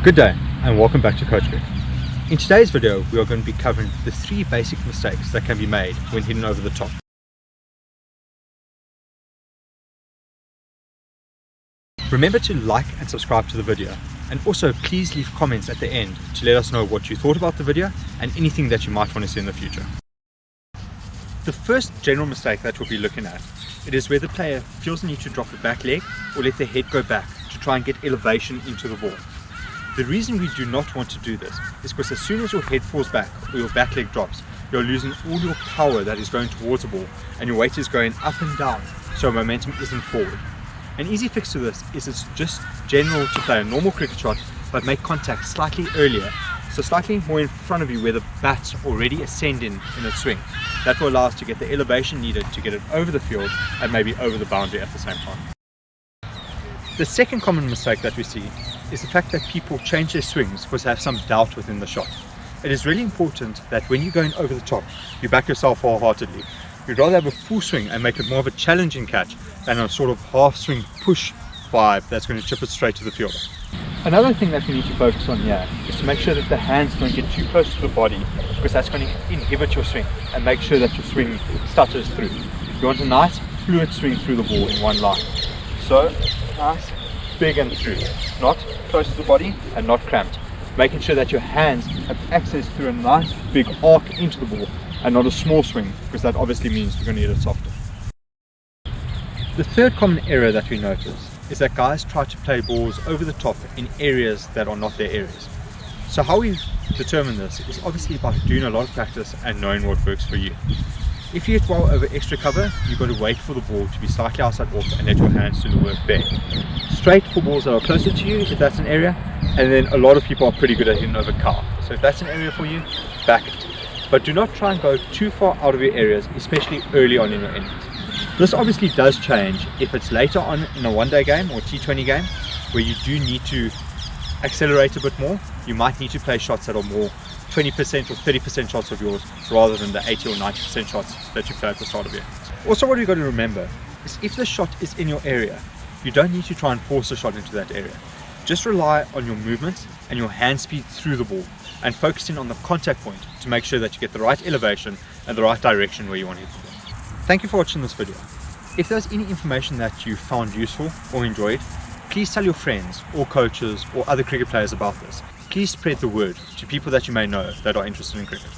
Good day and welcome back to CoachCric. In today's video we are going to be covering the 3 basic mistakes that can be made when hitting over the top. Remember to like and subscribe to the video, and also please leave comments at the end to let us know what you thought about the video and anything that you might want to see in the future. The first general mistake that we'll be looking at, it is where the player feels the need to drop the back leg or let their head go back to try and get elevation into the ball. The reason we do not want to do this is because as soon as your head falls back or your back leg drops, you're losing all your power that is going towards the ball and your weight is going up and down, so momentum isn't forward. An easy fix to this is it's just general to play a normal cricket shot but make contact slightly earlier, so slightly more in front of you where the bat's already ascending in its swing. That will allow us to get the elevation needed to get it over the field and maybe over the boundary at the same time. The second common mistake that we see is the fact that people change their swings because they have some doubt within the shot. It is really important that when you're going over the top, you back yourself wholeheartedly. You'd rather have a full swing and make it more of a challenging catch than a sort of half swing push vibe that's going to chip it straight to the fielder. Another thing that we need to focus on here is to make sure that the hands don't get too close to the body, because that's going to inhibit your swing and make sure that your swing stutters through. You want a nice fluid swing through the ball in one line. So nice, big and through, not close to the body and not cramped, making sure that your hands have access through a nice big arc into the ball and not a small swing, because that obviously means you're going to get it softer. The third common error that we notice is that guys try to play balls over the top in areas that are not their areas. So how we determine this is obviously by doing a lot of practice and knowing what works for you. If you hit well over extra cover, you've got to wait for the ball to be slightly outside off and let your hands do the work there. Straight for balls that are closer to you if that's an area, and then a lot of people are pretty good at hitting over cow. So if that's an area for you, back it. But do not try and go too far out of your areas, especially early on in your innings. This obviously does change if it's later on in a one-day game or T20 game where you do need to accelerate a bit more. You might need to play shots that are more 20% or 30% shots of yours rather than the 80 or 90% shots that you play at the start of your innings. Also, what you've got to remember is if the shot is in your area, you don't need to try and force a shot into that area. Just rely on your movements and your hand speed through the ball and focusing on the contact point to make sure that you get the right elevation and the right direction where you want to hit the ball. Thank you for watching this video. If there's any information that you found useful or enjoyed, please tell your friends or coaches or other cricket players about this. Please spread the word to people that you may know that are interested in cricket.